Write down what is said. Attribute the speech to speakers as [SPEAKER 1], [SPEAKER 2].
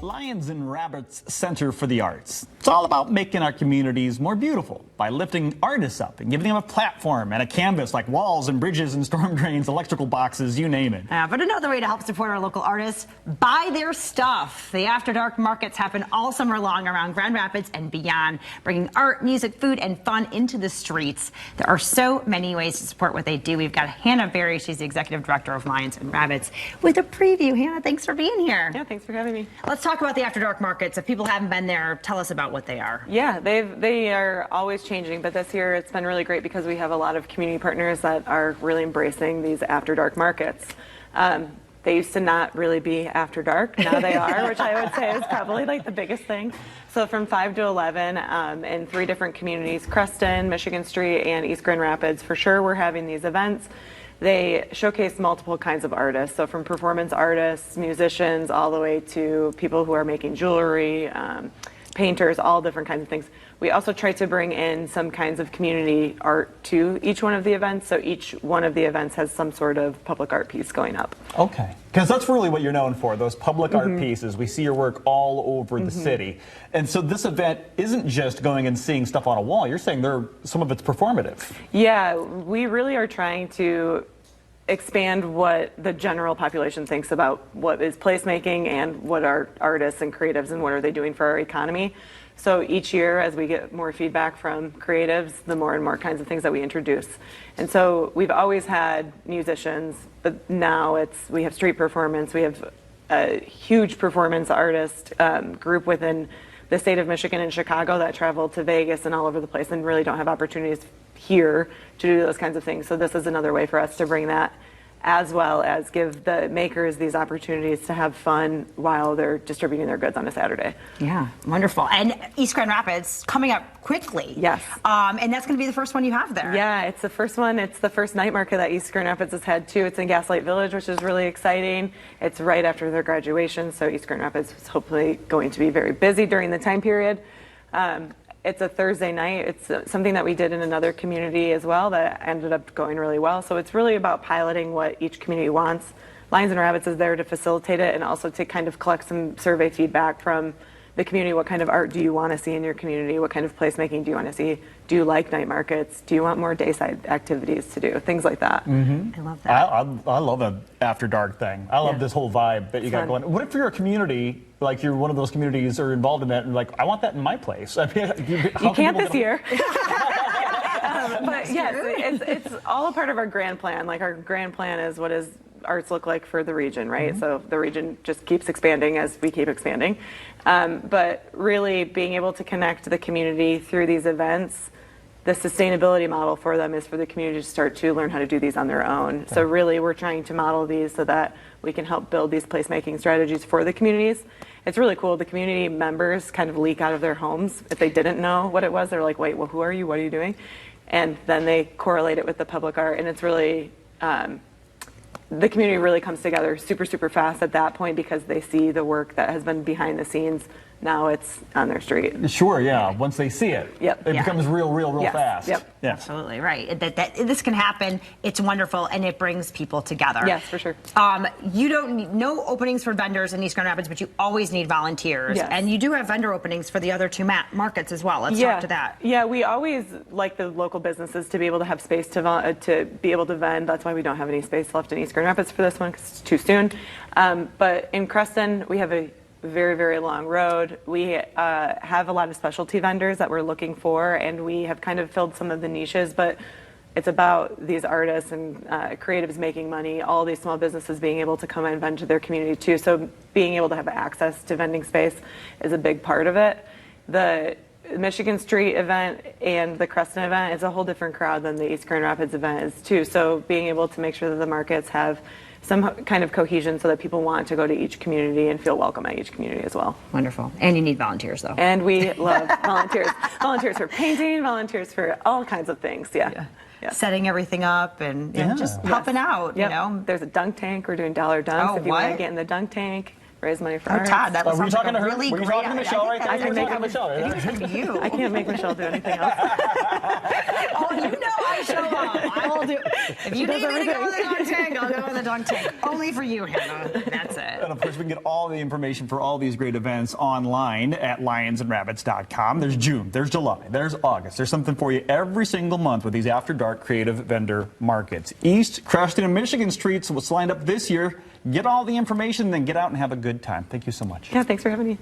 [SPEAKER 1] Lions and Rabbits Center for the Arts. It's all about making our communities more beautiful by lifting artists up and giving them a platform and a canvas like walls and bridges and storm drains, electrical boxes, you name it.
[SPEAKER 2] But another way to help support our local artists, buy their stuff. The After Dark markets happen all summer long around Grand Rapids and beyond, bringing art, music, food, and fun into the streets. There are so many ways to support what they do. We've got Hannah Berry, she's the executive director of Lions and Rabbits, with a preview. Hannah, thanks for being here.
[SPEAKER 3] Yeah, thanks for having me.
[SPEAKER 2] Let's talk about the After Dark markets. If people haven't been there, tell us about what they are.
[SPEAKER 3] Yeah, they are always changing, but this year it's been really great because we have a lot of community partners that are really embracing these After Dark markets. They used to not really be after dark. Now they are, which I would say is probably like the biggest thing. So from 5 to 11 in 3 different communities, Creston, Michigan Street, and East Grand Rapids, for sure we're having these events. They showcase multiple kinds of artists, so from performance artists, musicians, all the way to people who are making jewelry, painters, all different kinds of things. We also try to bring in some kinds of community art to each one of the events, so each one of the events has some sort of public art piece going up.
[SPEAKER 1] Okay, because that's really what you're known for, those public art pieces. We see your work all over the city. And so this event isn't just going and seeing stuff on a wall. You're saying some of it's performative.
[SPEAKER 3] Yeah, we really are trying to expand what the general population thinks about what is placemaking and what are artists and creatives and what are they doing for our economy. So each year, as we get more feedback from creatives, the more and more kinds of things that we introduce. And so we've always had musicians, but now we have street performance. We have a huge performance artist group within the state of Michigan and Chicago that travel to Vegas and all over the place and really don't have opportunities here to do those kinds of things. So this is another way for us to bring that, as well as give the makers these opportunities to have fun while they're distributing their goods on a Saturday.
[SPEAKER 2] Yeah, wonderful. And East Grand Rapids coming up quickly.
[SPEAKER 3] Yes.
[SPEAKER 2] And that's going to be the first one you have there.
[SPEAKER 3] Yeah, it's the first one. It's the first night market that East Grand Rapids has had too. It's in Gaslight Village, which is really exciting. It's right after their graduation, so East Grand Rapids is hopefully going to be very busy during the time period. It's a Thursday night. It's something that we did in another community as well that ended up going really well. So it's really about piloting what each community wants. Lions and Rabbits is there to facilitate it and also to kind of collect some survey feedback from the community. What kind of art do you want to see in your community? What kind of placemaking do you want to see? Do you like night markets? Do you want more dayside activities to do? Things like that.
[SPEAKER 2] I love that.
[SPEAKER 1] I love an After Dark thing. I love this whole vibe that you got going. What if you're a community, like you're one of those communities or involved in that, and like, I want that in my place? I mean,
[SPEAKER 3] you can't this year. But yes, it's all a part of our grand plan. Like our grand plan is what does arts look like for the region, right? So the region just keeps expanding as we keep expanding. But really being able to connect the community through these events, the sustainability model for them is for the community to start to learn how to do these on their own. So really we're trying to model these so that we can help build these placemaking strategies for the communities. It's really cool. The community members kind of leak out of their homes. If they didn't know what it was, they're like, wait, well, who are you? What are you doing? And then they correlate it with the public art. And it's really, the community really comes together super, super fast at that point because they see the work that has been behind the scenes. Now it's on their street.
[SPEAKER 1] Sure, yeah. Once they see it,
[SPEAKER 3] it
[SPEAKER 1] becomes real
[SPEAKER 3] yes.
[SPEAKER 1] fast.
[SPEAKER 3] Yep.
[SPEAKER 1] Yeah.
[SPEAKER 2] Absolutely right. That this can happen. It's wonderful, and it brings people together.
[SPEAKER 3] Yes, for sure.
[SPEAKER 2] You don't need no openings for vendors in East Grand Rapids, but you always need volunteers.
[SPEAKER 3] Yes.
[SPEAKER 2] And you do have vendor openings for the other 2 markets as well. Let's talk to that.
[SPEAKER 3] Yeah, we always like the local businesses to be able to have space to be able to vend. That's why we don't have any space left in East Grand Rapids for this one because it's too soon. But in Creston, we have a very, very long road. We have a lot of specialty vendors that we're looking for, and we have kind of filled some of the niches, but it's about these artists and creatives making money, all these small businesses being able to come and vend to their community too. So being able to have access to vending space is a big part of it. The Michigan Street event and the Creston event is a whole different crowd than the East Grand Rapids event is too. So being able to make sure that the markets have some kind of cohesion so that people want to go to each community and feel welcome at each community as well.
[SPEAKER 2] Wonderful. And you need volunteers, though.
[SPEAKER 3] And we love volunteers. Volunteers for painting, volunteers for all kinds of things. Yeah.
[SPEAKER 2] Setting everything up and just helping out, you know.
[SPEAKER 3] There's a dunk tank. We're doing dollar dunks. If you want to get in the dunk tank, raise money for arts.
[SPEAKER 2] Todd, that was
[SPEAKER 1] were you talking
[SPEAKER 2] like
[SPEAKER 1] to her?
[SPEAKER 2] really
[SPEAKER 1] Were you
[SPEAKER 2] great
[SPEAKER 1] talking to Michelle right there?
[SPEAKER 3] I
[SPEAKER 1] You were talking to Michelle.
[SPEAKER 2] I think it's up to you.
[SPEAKER 3] I can't make Michelle do anything else.
[SPEAKER 2] Oh, you know I show up, I will do. If you need me to go in the dunk tank, I'll go in the dunk tank. Only for you, Hannah. That's it.
[SPEAKER 1] And of course, we can get all the information for all these great events online at lionsandrabbits.com. There's June, there's July, there's August. There's something for you every single month with these After Dark creative vendor markets. East, Creston, and Michigan streets was lined up this year. Get all the information, then get out and have a good time. Thank you so much.
[SPEAKER 3] Yeah, thanks for having me.